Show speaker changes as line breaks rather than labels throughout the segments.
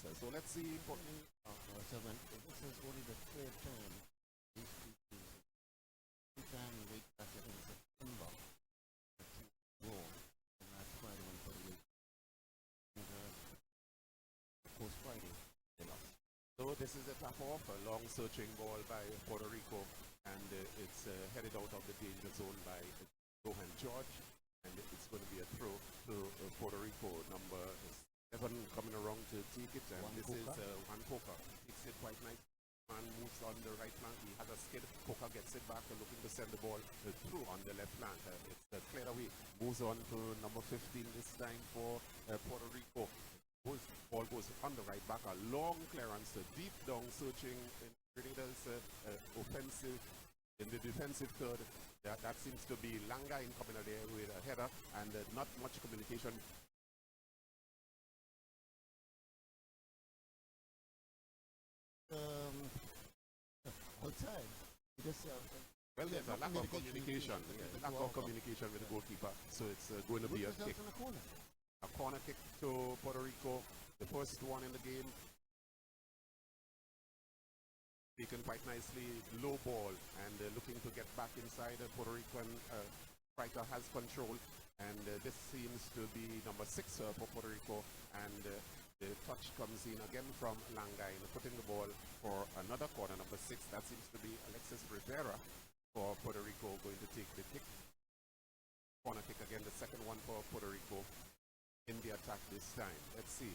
So let's see.
So when this is only the third time these two teams, every time we wait back in September, that's war, and last Friday when Puerto Rico, and of course Friday they lost.
So this is a tap off, a long searching ball by Puerto Rico, and it's headed out of the danger zone by Rohan George, and it's going to be a throw to Puerto Rico. Number 7 coming around to take it, and this is Juan Coca. Takes it quite nice. Man moves on the right flank. He has a skid. Coca gets it back, looking to send the ball through on the left flank. It's cleared away. Moves on to number 15 this time for Puerto Rico. Ball goes on the right back. A long clearance, deep down, searching in Grenada's offensive. In the defensive third, that seems to be Langa in coming there with a header, and not much communication.
Outside.
Well, there's a lack of communication. Lack of communication with the goalkeeper. So it's going to be a kick. A corner kick to Puerto Rico. The first one in the game. Taken quite nicely. Low ball and looking to get back inside. Puerto Rican striker has control. And this seems to be number 6 for Puerto Rico. And the touch comes in again from Langai, putting the ball for another corner, number 6. That seems to be Alexis Rivera for Puerto Rico, going to take the kick. Corner kick again, the second one for Puerto Rico in the attack this time. Let's see.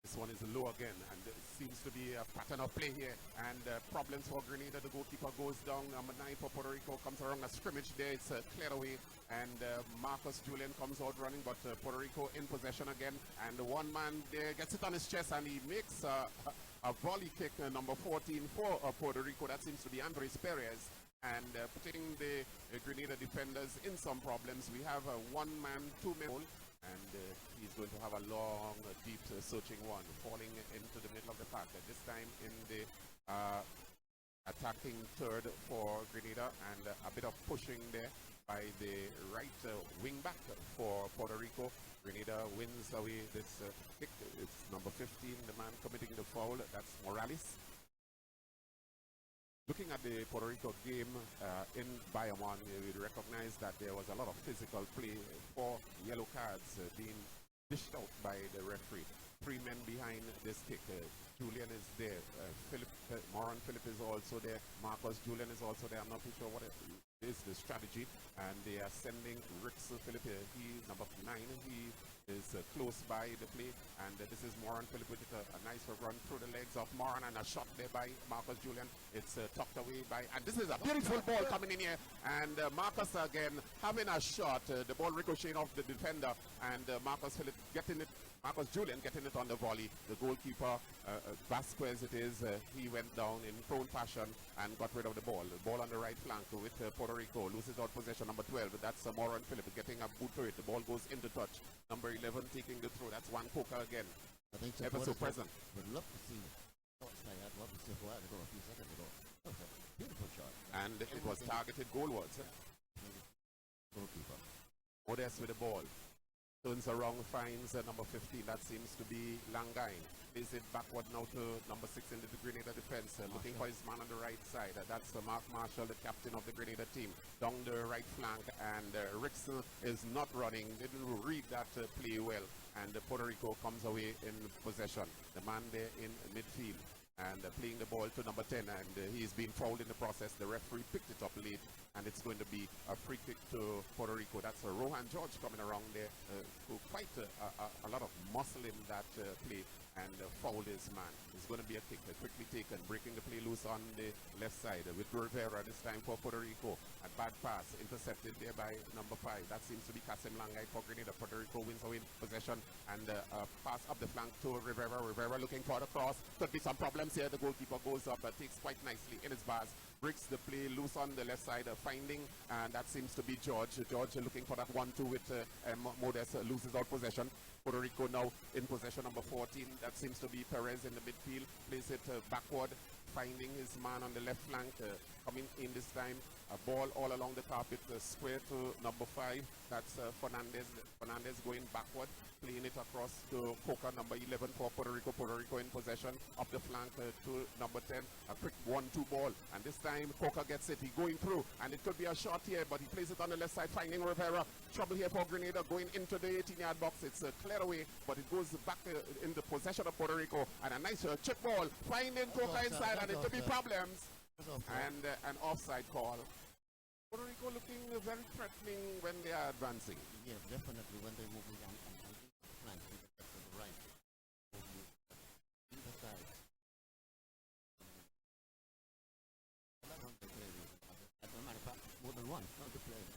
This one is low again, and it seems to be a pattern of play here, and problems for Grenada. The goalkeeper goes down. Number 9 for Puerto Rico comes around a scrimmage there. It's cleared away, and Marcus Julian comes out running, but Puerto Rico in possession again, and one man there gets it on his chest, and he makes a volley kick, number 14 for Puerto Rico. That seems to be Andres Perez, and putting the Grenada defenders in some problems. We have a one-man, two-man, and he's going to have a long, deep searching one, falling into the middle of the pack. This time in the attacking third for Grenada, and a bit of pushing there by the right wing back for Puerto Rico. Grenada wins away this kick. It's number 15, the man committing the foul. That's Morales. Looking at the Puerto Rico game in Bayamon, we recognize that there was a lot of physical play, 4 yellow cards being dished out by the referee. 3 men behind this kick. Julian is there. Moran Philip is also there. Marcus Julian is also there. I'm not too sure what it is the strategy. And they are sending Rix Philip. He number 9. He is close by the play, and this is Moran Philip with a nice run through the legs of Moran, and a shot there by Marcus Julian. It's tucked away by, and this is a beautiful ball coming in here, and Marcus again having a shot, the ball ricocheting off the defender, and Marcus Philip getting it. Marcus Julian getting it on the volley. The goalkeeper, Vasquez it is, he went down in prone fashion and got rid of the ball. The ball on the right flank with Puerto Rico. Loses out possession, number 12. That's Moran Philip getting a boot to it. The ball goes into touch. Number 11 taking the throw. That's Juan Coca again.
I think
ever so present.
Would love to see shots like that. Love to see a ago a few seconds ago. That was a beautiful shot.
And it was targeted goalwards.
Goalkeeper.
Modest with the ball. Turns around, finds number 15. That seems to be Langain. Plays it backward now to number 6 in the Grenada defense. Looking for his man on the right side. That's Mark Marshall, the captain of the Grenada team. Down the right flank, and Rickson is not running. Didn't read that play well. And Puerto Rico comes away in possession. The man there in midfield. And playing the ball to number 10, and he's been fouled in the process. The referee picked it up late, and it's going to be a free kick to Puerto Rico. That's Rohan George coming around there, who quite a lot of muscle in that play, and fouled his man. It's going to be a kick, quickly taken, breaking the play loose on the left side with Rivera this time for Puerto Rico. A bad pass, intercepted there by number 5. That seems to be Kasim Langai for Grenada. Puerto Rico wins away in possession, and a pass up the flank to Rivera. Rivera looking for the cross. Could be some problems here. The goalkeeper goes up, takes quite nicely in his bars, breaks the play loose on the left side, finding, and that seems to be George. George looking for that 1-2 with Modest, loses out possession. Puerto Rico now in possession, number 14. That seems to be Perez in the midfield. Plays it backward, finding his man on the left flank. Coming in this time, a ball all along the carpet, square to number 5. That's Fernandez. Fernandez going backward. playing it across to Coca, number 11 for Puerto Rico. Puerto Rico in possession up the flank to number 10. A quick 1-2 ball, and this time Coca gets it. He going through, and it could be a shot here, but he plays it on the left side, finding Rivera. Trouble here for Grenada going into the 18-yard box. It's cleared away, but it goes back in the possession of Puerto Rico, and a nice chip ball, finding Coca inside, and it could be problems. And an offside call. Puerto Rico looking very threatening when they are advancing.
Yeah, definitely when they move it and the flank to the left or the right. Either side. As a matter of fact, more than one, not the player.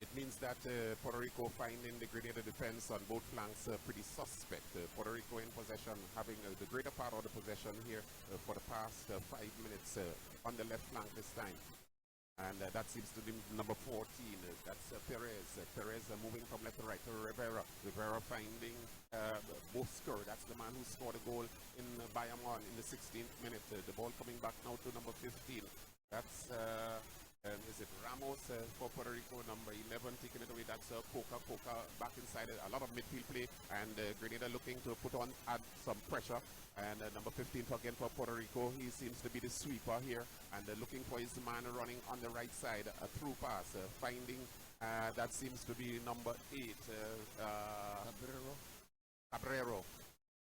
It means that Puerto Rico finding the Grenada defense on both flanks pretty suspect. Puerto Rico in possession, having the greater part of the possession here for the past 5 minutes on the left flank this time. And that seems to be number 14. That's Perez. Perez moving from left to right to Rivera. Rivera finding Bosco. That's the man who scored a goal in Bayamon in the 16th minute. The ball coming back now to number 15. That's is it Ramos for Puerto Rico, number 11, taking it away. That's Coca back inside. A lot of midfield play, and Grenada looking to add some pressure. And number 15 again for Puerto Rico. He seems to be the sweeper here, and looking for his man running on the right side. A through pass, finding that seems to be number 8, Cabrero.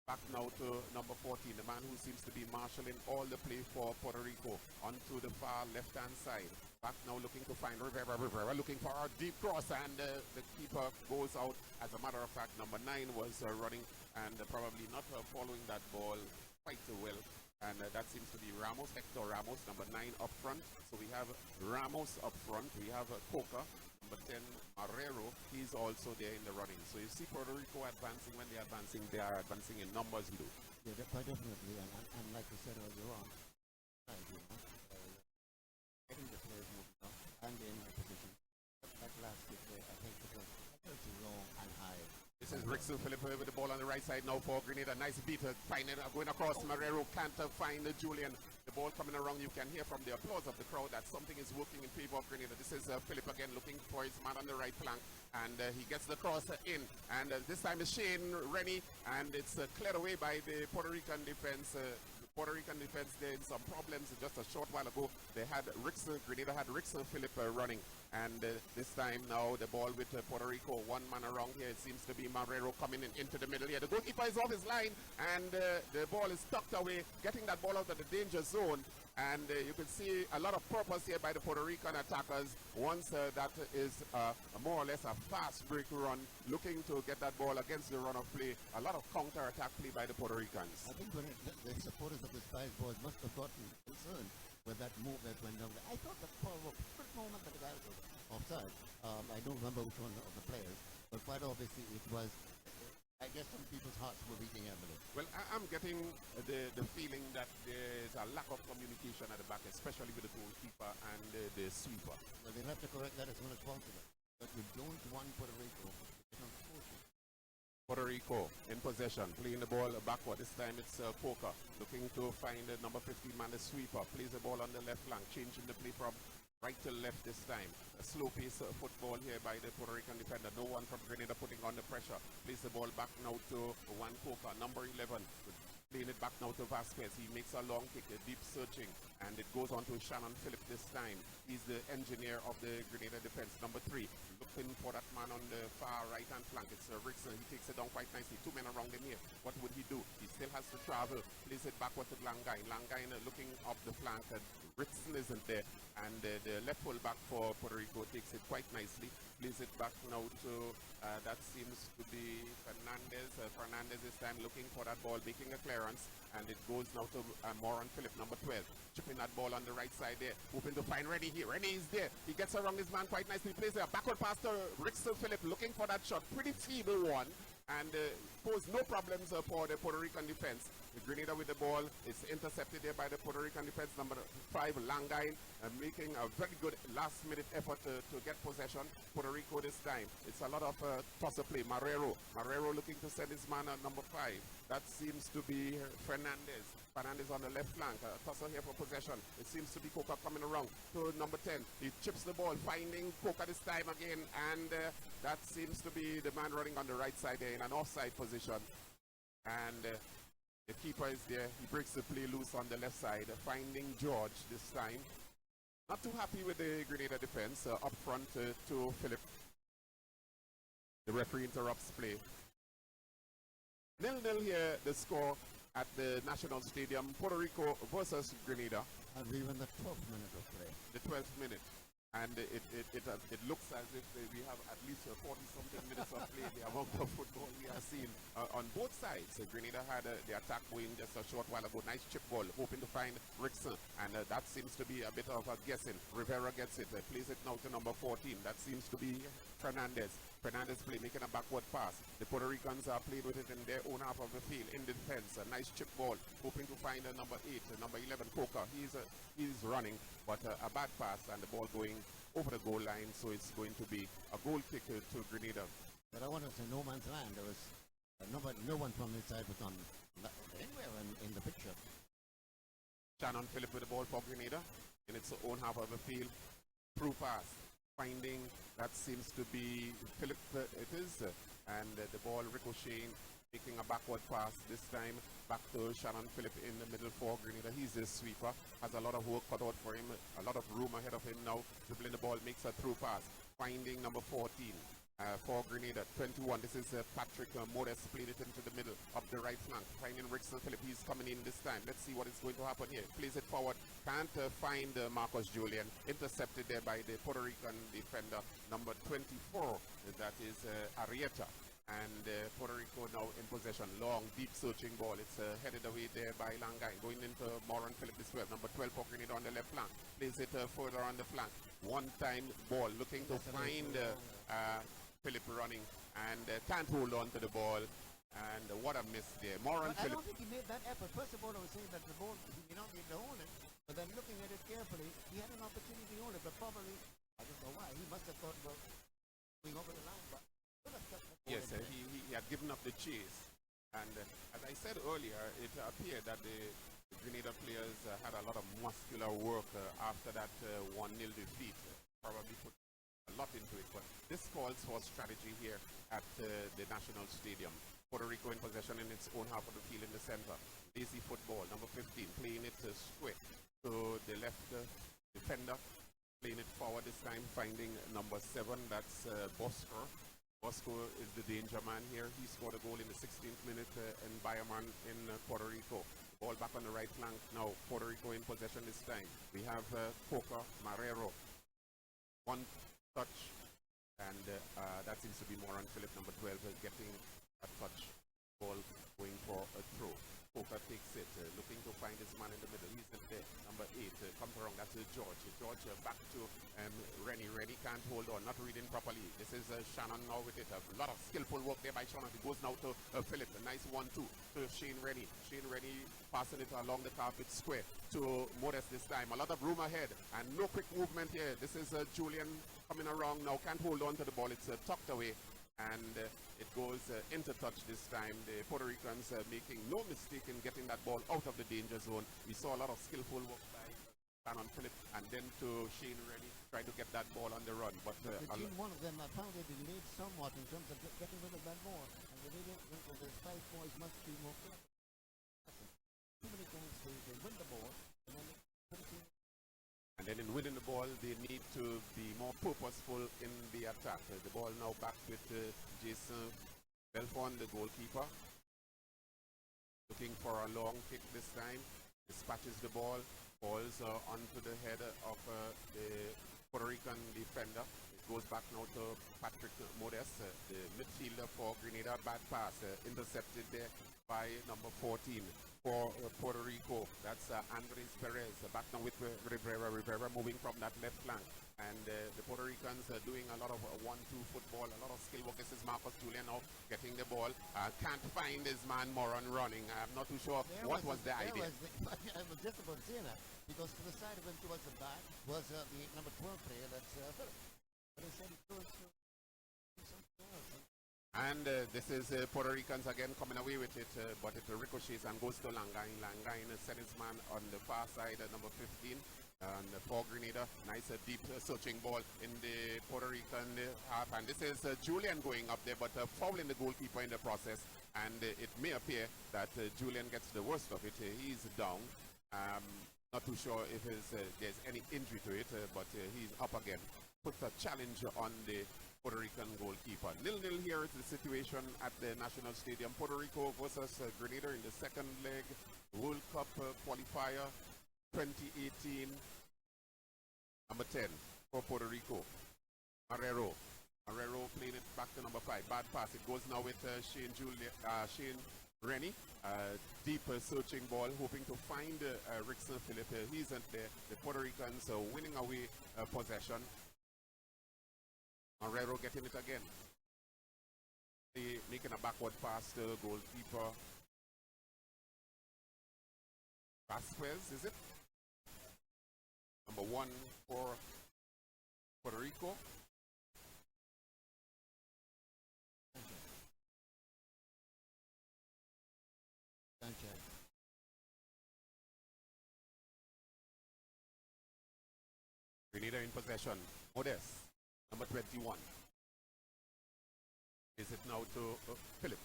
Back now to number 14, the man who seems to be marshalling all the play for Puerto Rico onto the far left-hand side. Back now looking to find Rivera. Rivera looking for a deep cross, and the keeper goes out. As a matter of fact, number 9 was running and probably not following that ball quite well. And that seems to be Ramos, Hector Ramos, number 9 up front. So we have Ramos up front. We have Coca, number 10, Marrero. He's also there in the running. So you see Puerto Rico advancing. When they are advancing in numbers, we do.
Yeah, quite definitely. And like you said earlier on, getting the players moving up and in the position. That last kick there, I think it was long and high.
This is Rickson Philip with the ball on the right side now for Grenada. Nice beat, finding going across. Marrero can't find Julian. The ball coming around. You can hear from the applause of the crowd that something is working in favor of Grenada. This is Philip again looking for his man on the right flank, and he gets the cross in. And this time is Shane Rennie, and it's cleared away by the Puerto Rican defense. Puerto Rican defense there in some problems just a short while ago. They had Grenada had Rickson Philip running, and this time now the ball with Puerto Rico, one man around here. It seems to be Marrero coming into the middle here. The goalkeeper is off his line, and the ball is tucked away, getting that ball out of the danger zone. And you can see a lot of purpose here by the Puerto Rican attackers. Once that is more or less a fast break run, looking to get that ball against the run of play. A lot of counter-attack play by the Puerto Ricans.
I think when the supporters of the Spice Boys must have gotten concerned with that move that went down there. I thought that for a quick moment that the guy was offside. I don't remember which one of the players, but quite obviously it was. I guess some people's hearts were beating heavily.
Well, I'm getting the feeling that there's a lack of communication at the back, especially with the goalkeeper and the sweeper.
Well, they'll have to correct that as soon as possible. But you don't want Puerto Rico to become fortunate.
Puerto Rico in possession, playing the ball backward. This time it's Coca looking to find the number 15 man, the sweeper. Plays the ball on the left flank, changing the play from right to left this time. A slow pace football here by the Puerto Rican defender. No one from Grenada putting on the pressure. Plays the ball back now to Juan Coca, number 11. Playing it back now to Vasquez. He makes a long kick, a deep searching, and it goes on to Shannon Phillip this time. He's the engineer of the Grenada defense, number 3. Looking for that man on the far right-hand flank. It's Rickson. He takes it down quite nicely. 2 men around him here. What would he do? He still has to travel. Plays it backward to Langain. Langain looking up the flank. Rickson isn't there. And the left full back for Puerto Rico takes it quite nicely. Plays it back now to, that seems to be Fernandez. Fernandez this time looking for that ball, making a clearance. And it goes now to Moran Phillip, number 12. Chipping that ball on the right side there. Hoping to find Rennie here. Rennie is there. He gets around his man quite nicely. He plays a backward pass to Rickson Phillip, looking for that shot. Pretty feeble one. And posed no problems for the Puerto Rican defense. Grenada with the ball. It's intercepted there by the Puerto Rican defense. Number 5, Langain, making a very good last-minute effort to get possession. Puerto Rico this time. It's a lot of toss-up play. Marrero looking to send his man at number 5. That seems to be Fernandez. Fernandez on the left flank. Tussle here for possession. It seems to be Coca coming around to number 10. He chips the ball, finding Coca this time again. And that seems to be the man running on the right side there in an offside position. And the keeper is there. He breaks the play loose on the left side, finding George this time. Not too happy with the Grenada defense. Up front to Philip. The referee interrupts play. 0-0 here, the score at the National Stadium. Puerto Rico versus Grenada.
And we win the 12th minute of play.
The 12th minute. And it looks as if we have at least 40-something minutes of play. The amount of football we are seeing on both sides. Grenada had the attack going just a short while ago. Nice chip ball, hoping to find Rickson. And that seems to be a bit of a guessing. Rivera gets it, plays it now to number 14. That seems to be Fernandez. Fernandez play, making a backward pass. The Puerto Ricans are played with it in their own half of the field, in defense. A nice chip ball, hoping to find number 8, number 11, Coca. He's running, but a bad pass, and the ball going over the goal line, so it's going to be a goal kick to Grenada.
But I want to say no man's land. There was no one from this side was on anywhere in the picture.
Shannon Phillip with the ball for Grenada in its own half of the field. Through pass, finding that seems to be Phillip, it is, and the ball ricocheting, making a backward pass this time back to Shannon Phillip in the middle for Grenada. He's a sweeper, has a lot of work cut out for him, a lot of room ahead of him now. Dribbling the ball, makes a through pass, finding number 14 for Grenada. 21, this is Patrick Modest, played it into the middle of the right flank, finding Rickson Phillip. He's coming in this time. Let's see what is going to happen here. Plays it forward, can't find Marcus Julian. Intercepted there by the Puerto Rican defender, number 24, that is Arrieta. And Puerto Rico now in possession. Long, deep searching ball. It's headed away there by Langai. Going into Moran Phillip this 12. Number 12 for Grenada on the left flank. Plays it further on the flank. One-time ball. Looking to find Phillip running. And can't hold on to the ball. And what a miss there. Moran Phillip.
I don't think he made that effort. First of all, I was saying that the ball, he may not be able to hold it. But then looking at it carefully, he had an opportunity to hold it. But probably, I don't know why, he must have thought about going over the line. But
yes, he had given up the chase. And as I said earlier, it appeared that the Grenada players had a lot of muscular work after that 1-0 defeat. Probably put a lot into it. But this calls for strategy here at the National Stadium. Puerto Rico in possession in its own half of the field in the center. Lazy football, number 15, playing it square to the left defender. Playing it forward this time, finding number 7, that's Bosco. Bosco is the danger man here. He scored a goal in the 16th minute in Bayamon in Puerto Rico. Ball back on the right flank now. Puerto Rico in possession this time. We have Coca, Marrero. One touch, and that seems to be Moran Phillip, number 12, getting a touch. Ball going for a throw. Coca takes it, looking to find his man in the middle. He's in there. Number 8 comes around. That's George. George back to Rennie. Rennie can't hold on, not reading properly. This is Shannon now with it. A lot of skillful work there by Shannon. It goes now to Phillip. A nice 1-2 to Shane Rennie. Shane Rennie passing it along the carpet square to Modest this time. A lot of room ahead and no quick movement here. This is Julian coming around now. Can't hold on to the ball. It's tucked away. And it goes into touch this time. The Puerto Ricans making no mistake in getting that ball out of the danger zone. We saw a lot of skillful work by Shannon Phillip, and then to Shane Rennie trying to get that ball on the run. But
between one of them, I found it delayed somewhat in terms of getting rid of that ball. And the way the 5 boys must be more careful. Too many times they win the ball, and then
and then in winning the ball, they need to be more purposeful in the attack. The ball now back with Jason Belfon, the goalkeeper. Looking for a long kick this time. Dispatches the ball. Falls onto the head of the Puerto Rican defender. It goes back now to Patrick Modest, the midfielder for Grenada. Bad pass, intercepted there by number 14. for Puerto Rico. That's Andres Perez. Back now with Rivera. Rivera moving from that left flank. And the Puerto Ricans are doing a lot of 1-2 football, a lot of skill work. This is Marcus Julian now getting the ball. Can't find his man Moran running. I'm not too sure what was the idea.
I was just about to say that, because to the side of him towards the back was the number 12 player, that's Philip. But instead he goes to something else.
And this is Puerto Ricans again coming away with it, but it ricochets and goes to Langain. Langain sent his man on the far side, number 15. And for Grenada, nice deep searching ball in the Puerto Rican half. And this is Julian going up there, but fouling the goalkeeper in the process. And it may appear that Julian gets the worst of it. He's down. Not too sure if there's any injury to it, but he's up again. Puts a challenge on the Puerto Rican goalkeeper. 0-0 here is the situation at the National Stadium. Puerto Rico versus Grenada in the second leg World Cup qualifier 2018. Number 10 for Puerto Rico. Marrero playing it back to number 5. Bad pass. It goes now with Shane Rennie. Deep searching ball, hoping to find Rickson Phillip. He isn't there. The Puerto Ricans winning away possession. Marrero getting it again. Making a backward pass to the goalkeeper. Vasquez, is it? Number 1 for Puerto Rico.
Sanchez.
Grenada in possession. Modest, number 21. Is it now to Philip?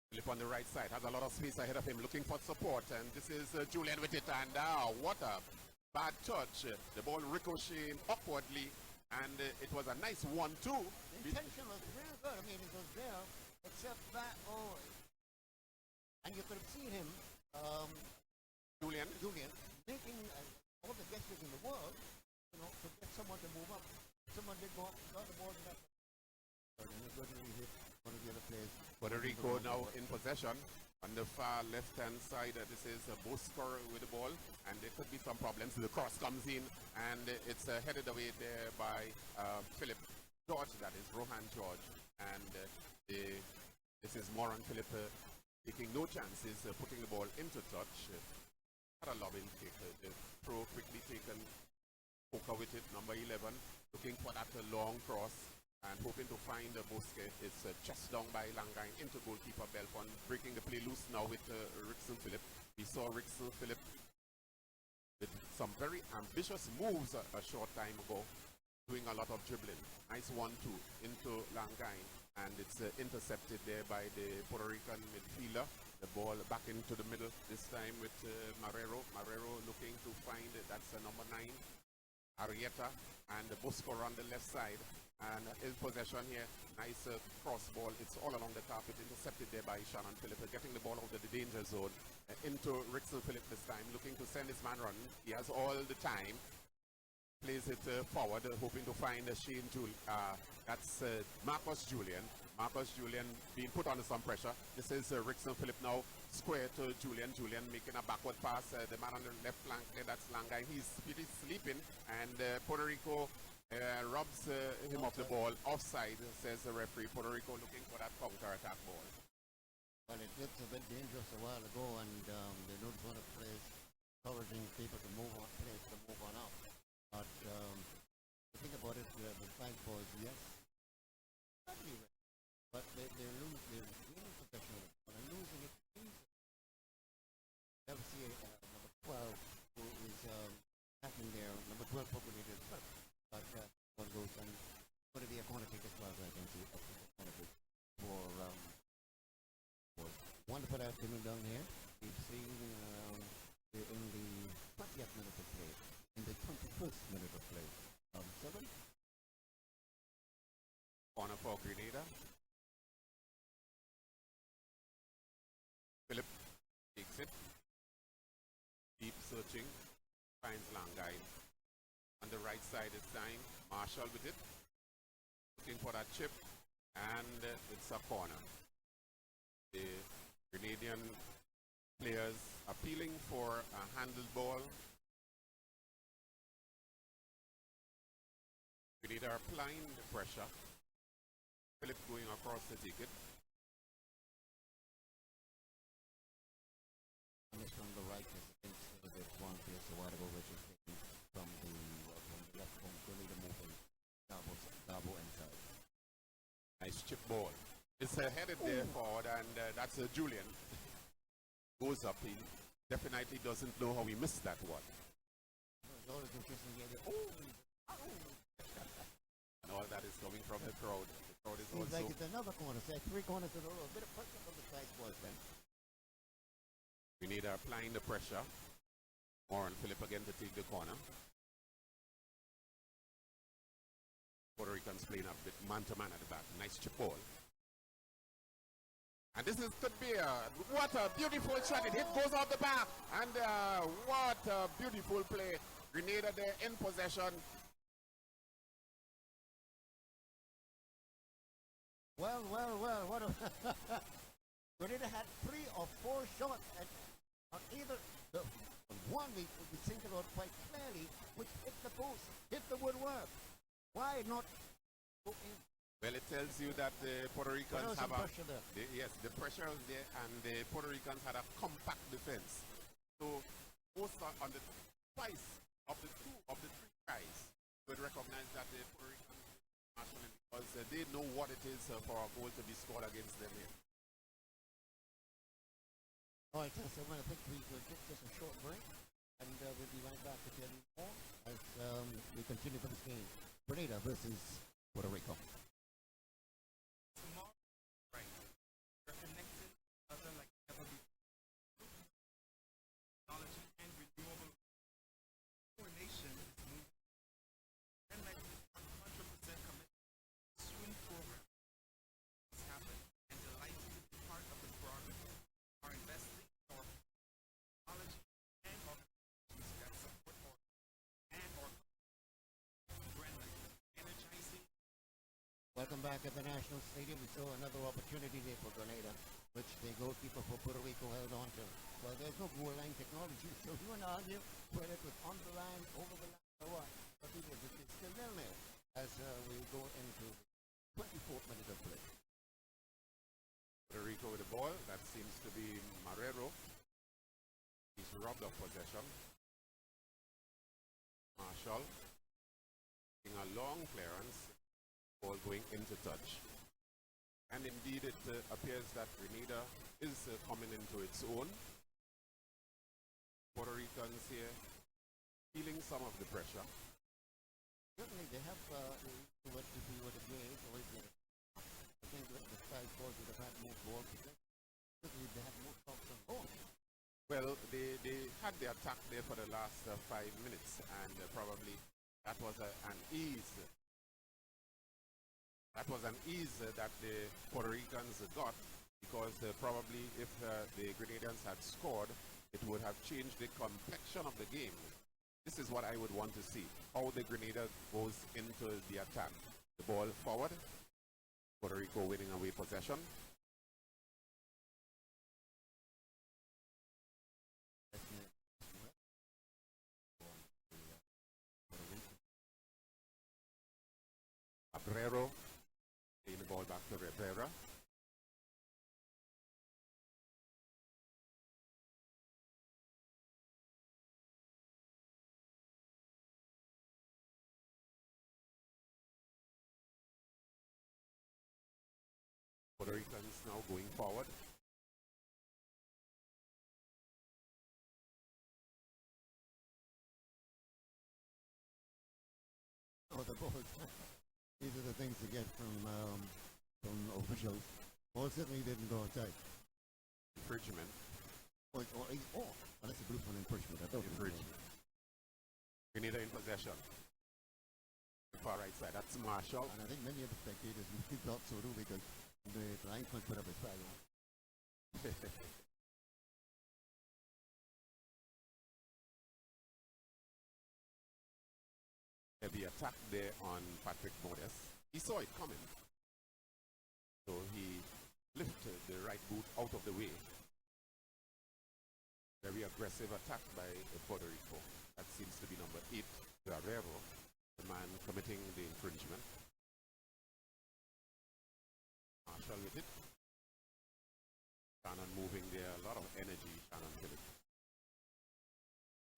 Philip on the right side, has a lot of space ahead of him, looking for support. And this is Julian with it. And what a bad touch. The ball ricocheting awkwardly. And it was a nice 1-2.
The intention was really good. I mean, it was there, except that, and you could have seen him,
Julian
making all the gestures in the world, you know, to get someone to move up. Someone did go up, got the ball to that. And it was going to hit one of the other players.
Puerto Rico now in possession. On the far left-hand side, this is Bosco with the ball, and there could be some problems. The cross comes in, and it's headed away there by Philip George, that is Rohan George. And this is Moran Philip taking no chances, putting the ball into touch. Had a loving kick. The throw quickly taken. Poker with it, number 11, looking for that long cross. And hoping to find Bosque. It's just down by Langain into goalkeeper Belfont, breaking the play loose now with Rickson Phillip. We saw Rickson Phillip with some very ambitious moves a short time ago, doing a lot of dribbling. Nice 1-2 into Langain, and it's intercepted there by the Puerto Rican midfielder. The ball back into the middle, this time with Marrero. Marrero looking to find, that's number 9, Arrieta, and Bosco on the left side. And in possession here, nice cross ball. It's all along the carpet, intercepted there by Shannon Phillip, getting the ball out of the danger zone into Rickson Phillip this time, looking to send his man running. He has all the time. Plays it forward, hoping to find Shane Julian. That's Marcus Julian. Marcus Julian being put under some pressure. This is Rickson Phillip now, square to Julian. Julian making a backward pass. The man on the left flank there, that's Langain. He's sleeping, and Puerto Rico robs him of the ball. Offside, says the referee. Puerto Rico looking for that counter-attack ball.
Well, it looked a bit dangerous a while ago, and they don't want to play, encouraging people to move on, players to move on up. But the thing about it, the flag balls, yes, but they're gaining possession of it, but they're losing it easily. Never see number 12 who is happening there. Number 12 probably did first, but one goes and it's going to be a corner kick as well, as I can see. For wonderful afternoon down here. We've seen in the 20th minute of play, in the 21st minute of play. 7.
Corner for Grenada. Philip takes it. Deep searching. Finds Langain. On the right side this time. Marshall with it. Looking for that chip. And it's a corner. The Grenadian Players appealing for a handled ball. Grenada applying the pressure. Philip going across to take it.
And it's from the right against the one place a while ago, which is taken from the left from Grenada moving double inside.
Nice chip ball. It's headed there forward, and that's Julian. Goes up. He definitely doesn't know how he missed that one.
It's always interesting to hear
And all that is coming from the crowd. The crowd is
seems
also...
like it's another corner. So 3 corners in a row. A bit of pressure from the side boys then.
Grenada applying the pressure. Warren Phillip again to take the corner. Puerto Ricans playing a bit man-to-man at the back. Nice chip ball. And this could be what a beautiful shot. It goes out the back. And what a beautiful play. Grenada there in possession.
Well, what a Grenada had 3 or 4 shots at on either the one we think about quite clearly, which hit the post, hit the woodwork. Why not go in?
Well, it tells you that the Puerto Ricans have
pressure there.
Yes, the pressure was there, and the Puerto Ricans had a compact defense. So, most on the twice of the 3 tries, would recognize that the Puerto Ricans nationally, because they know what it is for a goal to be scored against them here.
All right, so I think we will take just a short break, and we'll be right back to tell you more as we continue for this game. Grenada versus Puerto Rico. Welcome back at the National Stadium. We saw another opportunity there for Grenada, which the goalkeeper for Puerto Rico held on to. Well, there's no goal line technology, so you want to argue whether it was on the line, over the line, or what. But it was still nil-nil as we go into the 24th minute of play.
Puerto Rico with the ball. That seems to be Marrero. He's robbed of possession. Marshall. Taking a long clearance. Ball going into touch. And indeed it appears that Grenada is coming into its own. Puerto Ricans here feeling some of the pressure.
Certainly they have what if we were to gauge or if I think that the side boys would have had more balls. Certainly they had more shots on goal.
Well, they had the attack there for the last 5 minutes, and probably that was an ease. That was an ease that the Puerto Ricans got, because probably if the Grenadians had scored, it would have changed the complexion of the game. This is what I would want to see, how the Grenada goes into the attack. The ball forward, Puerto Rico winning away possession. Abrero. The ball back to Rivera. Puerto Ricans now going forward.
Oh, the balls. These are the things to get from officials. Ball certainly didn't go outside.
Infringement.
Oh, that's a blue for an infringement. I thought
Infringement. Grenada in possession. The far right side. That's Marshall.
And I think many of the spectators really thought so too, because the linesman put up his flag.
The attack there on Patrick Modest. He saw it coming. So he lifted the right boot out of the way. Very aggressive attack by Puerto Rico. That seems to be number 8, Guerrero, the man committing the infringement. Marshall with it. Shannon moving there, a lot of energy, Shannon Phillips.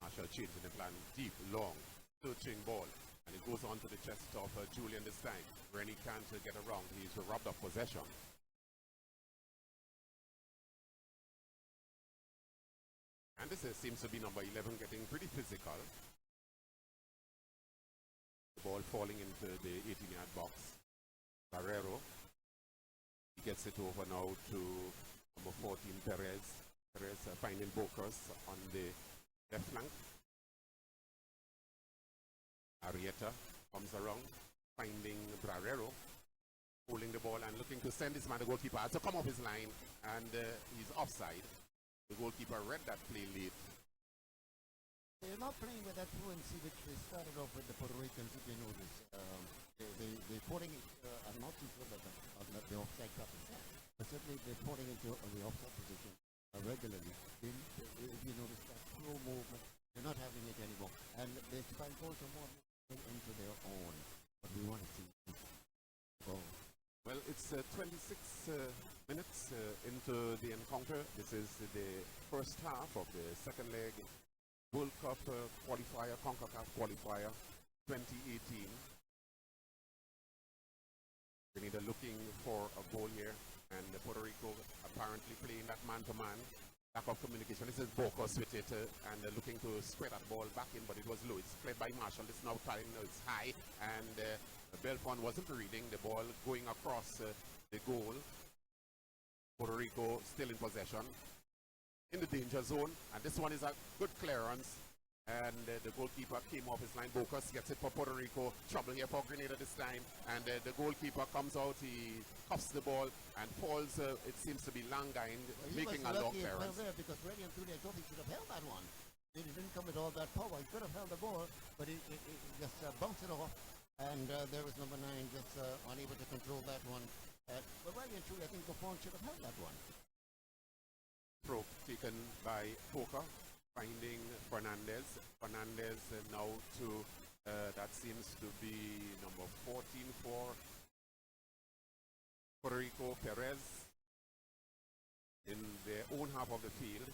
Marshall changing the plan, deep, long, searching ball. And it goes on to the chest of Julian this time. Rennie can't get around, he's robbed of possession. And this seems to be number 11 getting pretty physical. The ball falling into the 18-yard box. Guerrero. He gets it over now to number 14, Perez. Perez finding Bocas on the left flank. Arrieta comes around, finding Guerrero, holding the ball and looking to send his man, the goalkeeper, to come off his line, and he's offside. The goalkeeper read that play late.
They're not playing with that fluency which they started off with the Puerto Ricans, if you notice. They're putting it, I'm not too sure that the offside cut is that, but certainly they're putting into the offside position regularly. If you notice that slow movement, they're not having it anymore. And they try also more into their own. But we want to see go.
Well, it's 26 minutes into the encounter. This is the first half of the second leg World Cup qualifier, CONCACAF qualifier 2018. Grenada looking for a goal here, and Puerto Rico apparently playing that man-to-man. Lack of communication. This is Bocas with it and looking to spread that ball back in, but it was low. It's played by Marshall. It's now time. It's high, and Belfont wasn't reading the ball going across the goal. Puerto Rico still in possession in the danger zone, and this one is a good clearance, and the goalkeeper came off his line. Bocas gets it for Puerto Rico. Trouble here for Grenada this time, and the goalkeeper comes out. He cuffs the ball and falls. It seems to be Langain making a long clearance.
There because really and truly I thought he should have held that one. It didn't come with all that power. He could have held the ball, but it just bounced it off, and there was number 9 just unable to control that one. But really and truly I think Buffon should have held that one.
Throw taken by Poca, finding Fernandez. Fernandez now to, that seems to be number 14 for Puerto Rico, Perez. In their own half of the field,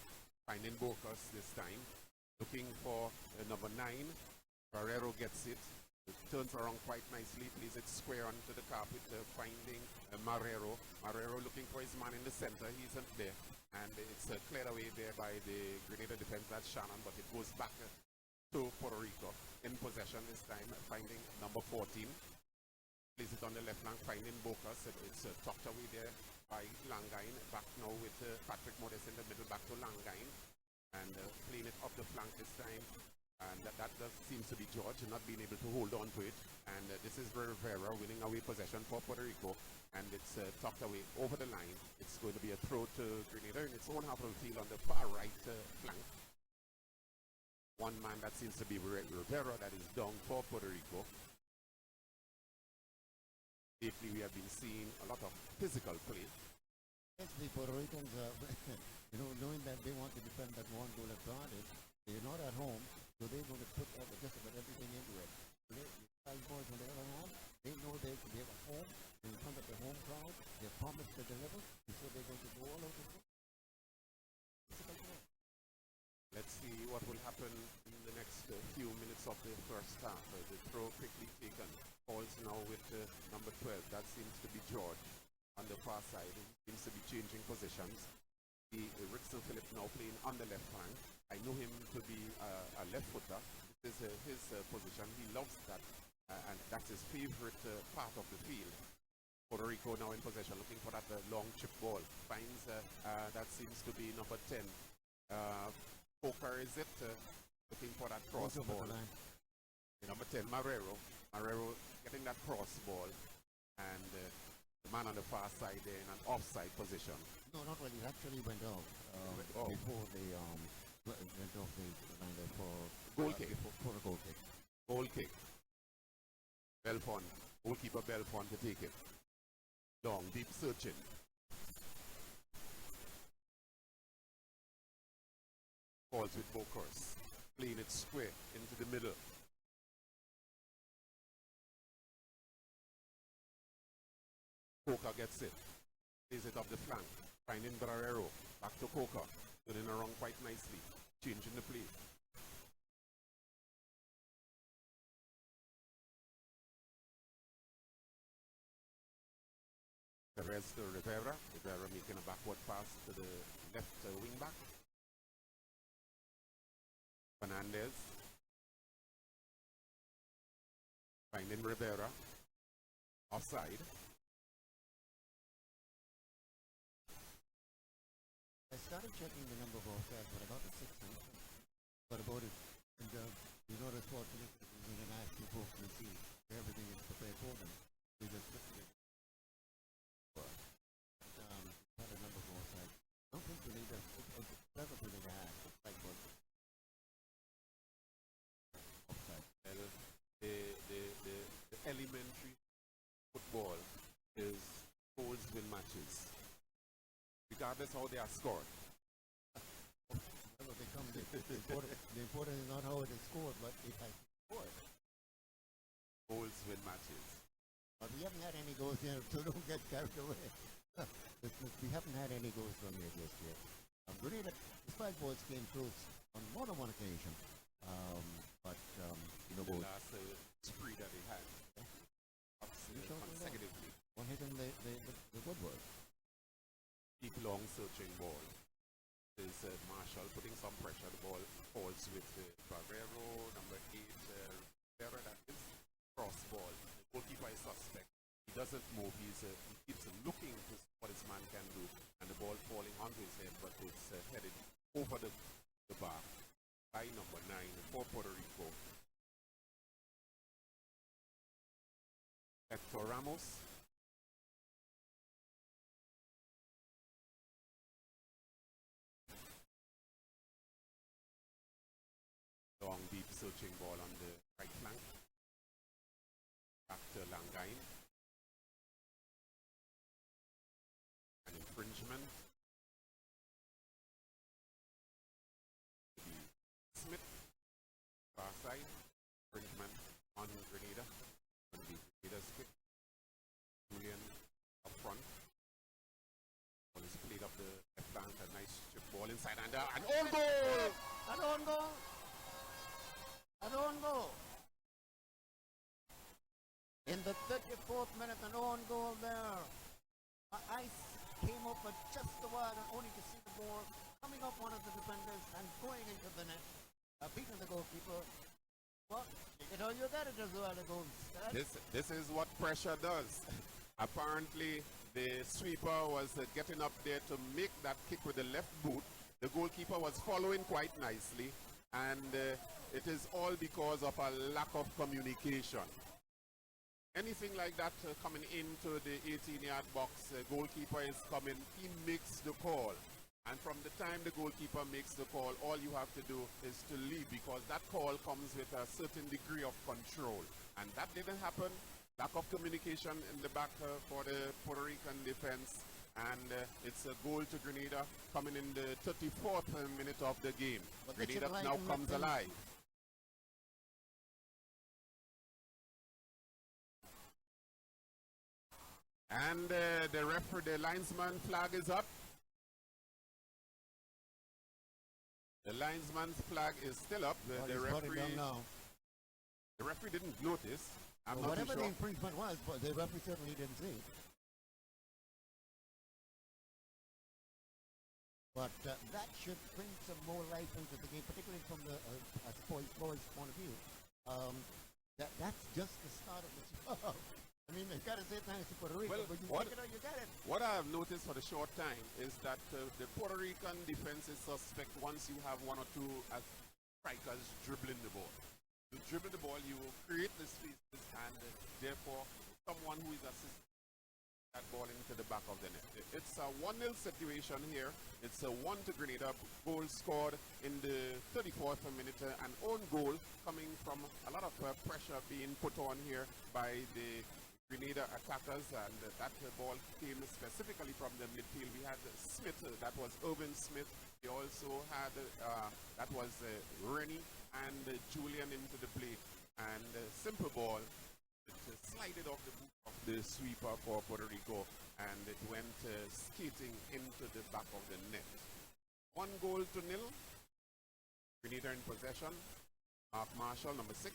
finding Bocas this time. Looking for number 9. Guerrero gets it. It turns around quite nicely, plays it square onto the carpet, finding Marrero. Marrero looking for his man in the center. He isn't there. And it's cleared away there by the Grenada defense. That's Shannon, but it goes back to Puerto Rico. In possession this time, finding number 14. Plays it on the left flank, finding Bocas. It's tucked away there by Langain. Back now with Patrick Modest in the middle, back to Langain. And playing it up the flank this time. And that does seems to be George not being able to hold on to it. And this is Rivera winning away possession for Puerto Rico. And it's tucked away over the line. It's going to be a throw to Grenada in its own half of the field on the far right flank. One man that seems to be Rivera that is down for Puerto Rico. Lately we have been seeing a lot of physical play.
Yes, the Puerto Ricans, knowing that they want to defend that one goal advantage, they're not at home, so they're going to put just about everything into it. The five boys on the other hand, they know they're at home, in front of the home crowd, they're promised to deliver, so they're going to go all over the field.
Let's see what will happen in the next few minutes of the first half. The throw quickly taken. Falls now with number 12. That seems to be George on the far side. He seems to be changing positions. Rickson Philip now playing on the left flank. I know him to be a left footer. This is his position. He loves that, and that's his favorite part of the field. Puerto Rico now in possession, looking for that long chip ball. Finds that seems to be number 10. Poker is it? Looking for that cross ball. Number 10, Marrero. Marrero getting that cross ball, and the man on the far side there in an offside position.
No, not really. It actually went off before they went off the line there for
goal kick.
For a goal kick.
Goal kick. Belfont, goalkeeper Belfont to take it. Long, deep searching. balls with Bokers, playing it square into the middle. Coca gets it, plays it up the flank, finding Barrero, back to Coca, turning around quite nicely, changing the play. Perez to Rivera, Rivera making a backward pass to the left wing back. Fernandez, finding Rivera, offside.
I started checking the number of offsides, but about the sixth time. But about it, and you know, that's what when an ask people to see everything is prepared for them. They just had a number of offsides. I don't think we need a doesn't really have it's like what offside.
Well, the elementary football is goals win matches, regardless how they are scored.
Well, the important is not how it is scored, but if I score it.
Goals win matches.
But we haven't had any goals yet, so don't get carried away. We haven't had any goals from here just yet. Grenada, despite boys came close on more than one occasion, but
The last spree that they had, consecutively.
One hit in the woodwork.
Deep long searching ball. Is Marshall putting some pressure. The ball falls with Barrero, number 8, Rivera, that is cross ball. The goalkeeper is suspect. He doesn't move. He keeps looking to see what his man can do, and the ball falling onto his head, but it's headed over the bar by number 9 for Puerto Rico. Hector Ramos. Long, deep searching ball on the right flank. Back to Langain. An infringement. Smith, far side. Infringement on Grenada. Going to be Grenada's kick. Julian up front. Ball is played up the left flank. A nice chip ball inside and an own goal!
An own goal! An own goal! In the 34th minute, an own goal there. I came up at just a while and only to see the ball coming up one of the defenders and going into the net, beating the goalkeeper. Well, you know, you got it as well, the goal.
This is what pressure does. Apparently, the sweeper was getting up there to make that kick with the left boot. The goalkeeper was following quite nicely, and it is all because of a lack of communication. Anything like that coming into the 18-yard box, goalkeeper is coming, he makes the call. And from the time the goalkeeper makes the call, all you have to do is to leave, because that call comes with a certain degree of control. And that didn't happen. Lack of communication in the back for the Puerto Rican defense. And it's a goal to Grenada coming in the 34th minute of the game.
But
Grenada now comes alive. And the linesman flag is up. The linesman's flag is still up. The referee didn't notice. I'm not
whatever
too
the
sure.
infringement was, but the referee certainly didn't see it. But that should bring some more life into the game, particularly from the boys' point of view. That's just the start of the job. I mean, you got to say thanks to Puerto Rico,
Well,
but you get it.
What I have noticed for the short time is that the Puerto Rican defense is suspect once you have one or two strikers dribbling the ball. You dribble the ball, you will create the spaces, and therefore someone who is assisting that ball into the back of the net. It's a 1-0 situation here. It's a 1 to Grenada. Goal scored in the 34th minute. An own goal coming from a lot of pressure being put on here by the Grenada attackers, and that ball came specifically from the midfield. We had Smith, that was Irvin Smith, They also had, that was Rennie and Julian into the play. And simple ball, it slided off the boot of the sweeper for Puerto Rico, and it went skating into the back of the net. 1-0. Grenada in possession. Mark Marshall, number 6.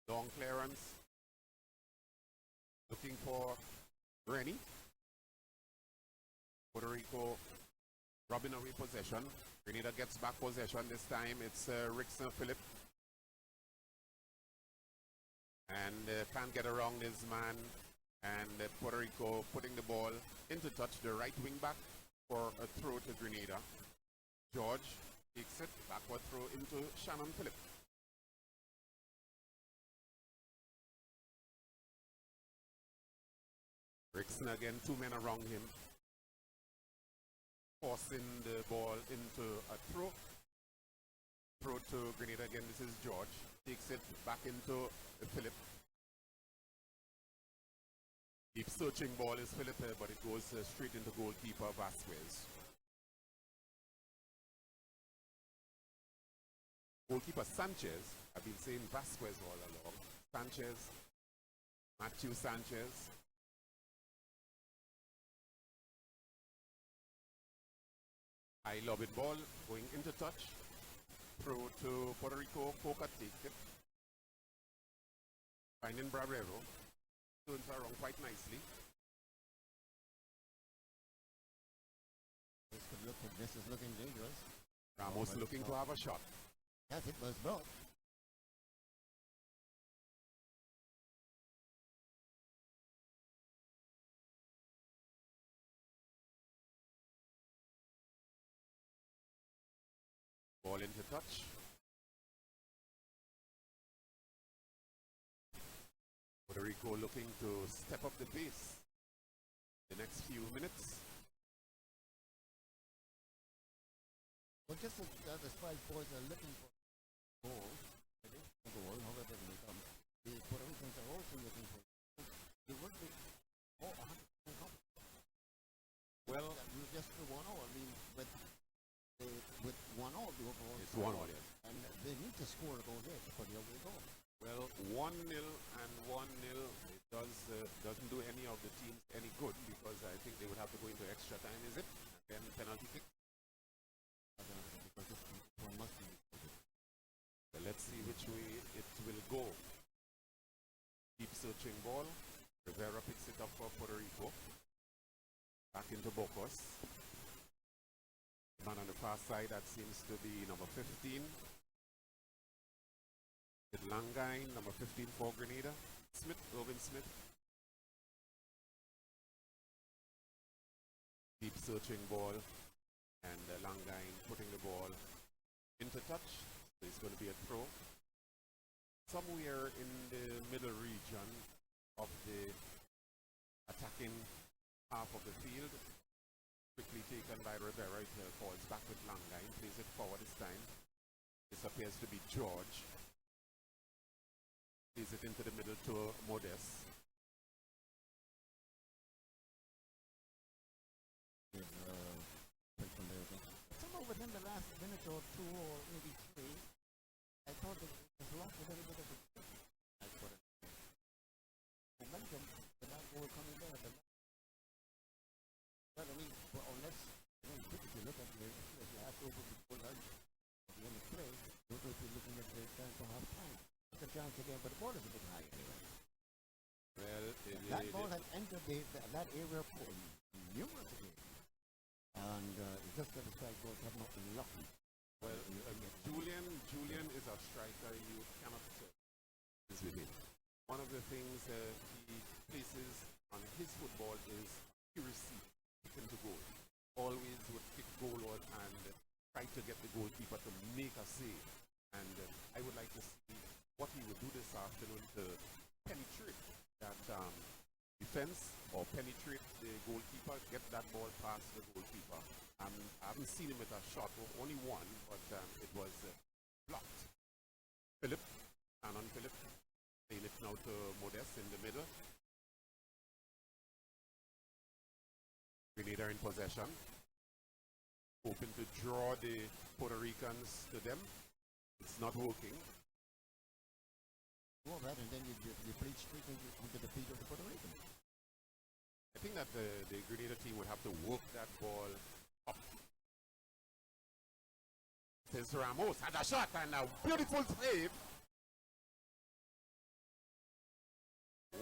Long clearance. Looking for Rennie. Puerto Rico robbing away possession. Grenada gets back possession. This time it's Rickson Phillip. And can't get around his man. And Puerto Rico putting the ball into touch. The right wing back for a throw to Grenada. George takes it. Backward throw into Shannon Phillip. Rickson again, 2 men around him. Forcing the ball into a throw. Throw to Grenada again. This is George. Takes it back into Phillip. Deep searching ball is Phillip, but it goes straight into goalkeeper Vasquez. Goalkeeper Sanchez, I've been saying Vasquez all along. Sanchez, Matthew Sanchez. High lobbed ball going into touch. Throw to Puerto Rico. Coca takes it. Finding Bravero. Turns around quite nicely.
This is looking dangerous.
Ramos looking to have a shot.
Yes, it was blocked.
Ball into touch. Puerto Rico looking to step up the pace the next few minutes.
Well, just as the Spice Boys are looking for goals, however they may come, the Puerto Ricans are also looking for goals. They would be more 100% confident.
Well,
you just the 1-0. I mean, with 1-0, the overall.
It's 1-0, yes.
And they need to score a goal there for the away goal.
Well, 1-0 and 1-0, it doesn't do any of the teams any good, because I think they would have to go into extra time, is it? And then penalty kick.
Because this one must be.
So let's see which way it will go. Keep searching ball. Rivera picks it up for Puerto Rico. Back into Bocos. Man on the far side, that seems to be number 15. With Langine, number 15 for Grenada. Smith, Robin Smith. Deep searching ball. And Langine putting the ball into touch. So it's going to be a throw. Somewhere in the middle region of the attacking half of the field. Quickly taken by Rivera. It falls back with Langine. Plays it forward this time. This appears to be George. Plays it into the middle to Modest.
Within the last minute or two, or maybe 3, I thought that it was lost a little bit of the momentum, the that goal coming there. But I mean, well, unless if you look at the last over before lunch, at the end of play, you're going to be looking at the time for half time. It's a chance again, but the ball is a bit high anyway.
Well,
that ball had entered that area for numerous occasions. And it's just that the strike balls have not been lucky.
Well, Julian is a striker. You cannot is with him. One of the things he places on his football is accuracy, kicking to goal. Always would kick goal out and try to get the goalkeeper to make a save. And I would like to see what he would do this afternoon to penetrate that defense, or penetrate the goalkeeper, get that ball past the goalkeeper. I haven't seen him with a shot, only one, but it was blocked. Phillip, Shannon Phillip, playing it now to Modest in the middle. Grenada in possession. hoping to draw the Puerto Ricans to them. It's not working.
All that, and then you bleed straight into the feet of the Puerto Rican.
I think that the Grenada team would have to work that ball up. There's Ramos had a shot and a beautiful save.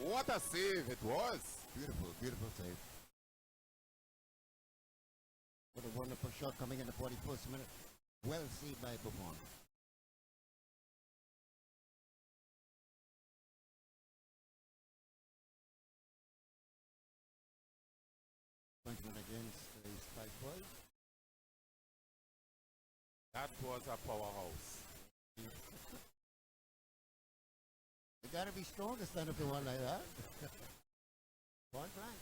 What a save it was.
Beautiful, beautiful save. What a wonderful shot coming in the 41st minute. Well saved by Buffon. Punchman against the Spice Boys.
That was a powerhouse.
You gotta be strong to stand up to one like that. Point blank.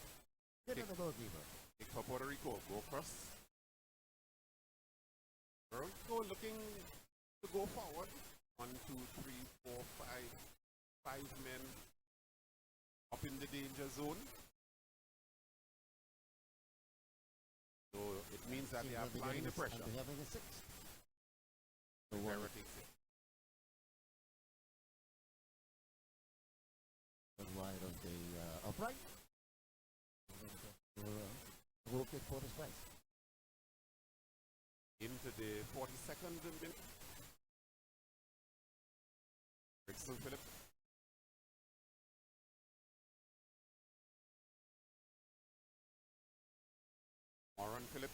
Good on the goalkeeper.
Kick for Puerto Rico. Go cross. Puerto Rico looking to go forward. 1, 2, 3, 4, 5. 5 men up in the danger zone. So it means that they are applying the pressure.
They're having a 6.
Rivera takes it.
Wide of the upright. Goal kick for the Spice.
Into the 42nd minute. Brixton Phillip. Moran Phillip.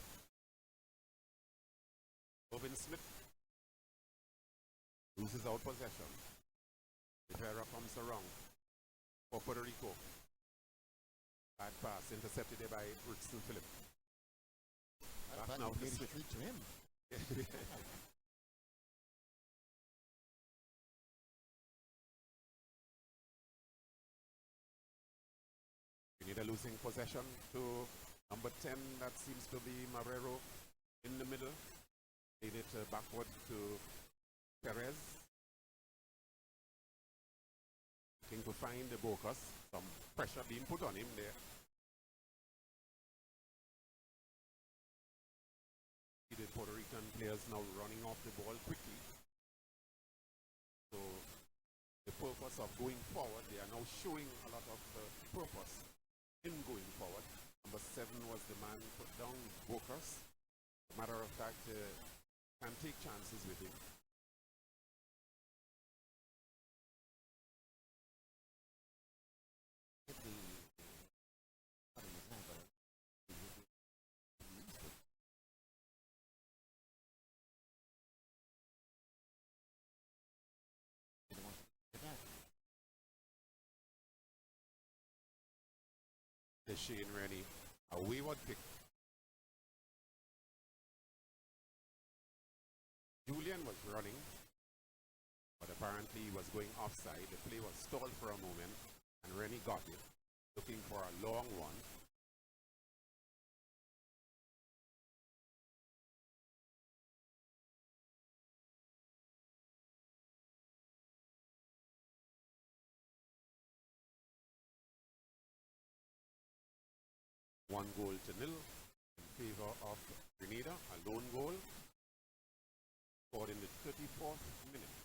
Irvin Smith. Loses out possession. Rivera comes around for Puerto Rico. Bad pass intercepted there by Brixton Phillip. Back now to Smith.
To him.
Grenada losing possession to number 10. That seems to be Marrero in the middle. Played it backward to Perez. Looking to find the Bocas. Some pressure being put on him there. The Puerto Rican players now running off the ball quickly. So the purpose of going forward, they are now showing a lot of purpose in going forward. Number 7 was the man put down, Bocas. As a matter of fact, can take chances with him. The Shane Rennie, a wayward pick. Julian was running, but apparently he was going offside. The play was stalled for a moment, and Rennie got it, looking for a long one. One goal to nil in favor of Grenada, a lone goal, scored in the 34th minute.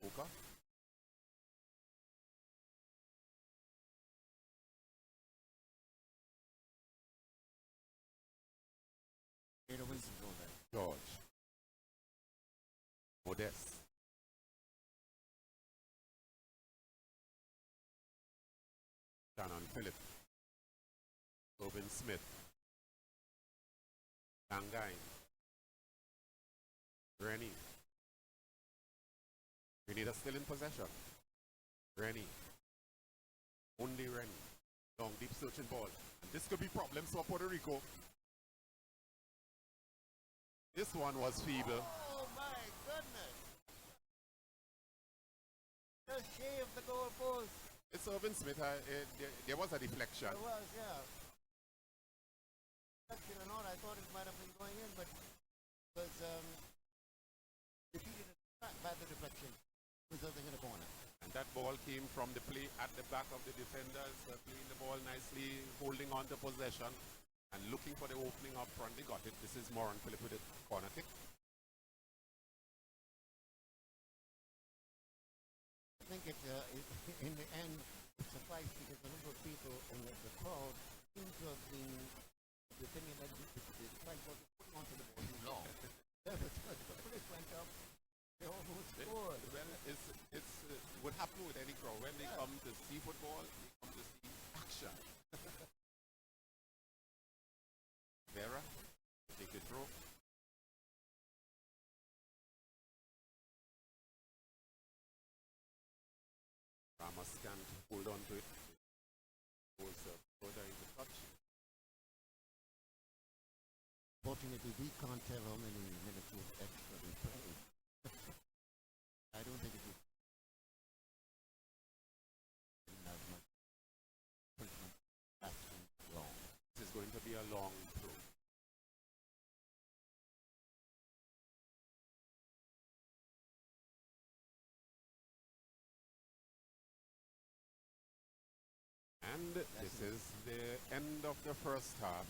Oka. George. Modest. Shannon Phillip. Irvin Smith. Langai. Rennie. Grenada still in possession. Rennie. Only Rennie. Long deep searching ball. And this could be problems for Puerto Rico. This one was feeble.
Oh my goodness! Just shaved the goal post.
It's Irvin Smith. There was a deflection.
It was, yeah. Deflection or not, I thought it might have been going in, but it was defeated by the deflection, resulting in a corner.
And that ball came from the play at the back of the defenders, playing the ball nicely, holding on to possession. And looking for the opening up front, they got it. This is Moran Philip with the corner kick.
I think it's, in the end, it sufficed because a number of people in the crowd seem to have been the opinion that the fight was putting onto the ball too long. The police went up, they almost scored.
Well, it's what happened with any crowd. When they come to see football, they come to see action. Vera, take the throw. Ramos can't hold on to it. Goes further into touch.
Fortunately, we can't tell how many minutes was extra they played. I don't think it was as much action long.
This is going to be a long throw. And this is the end of the first half.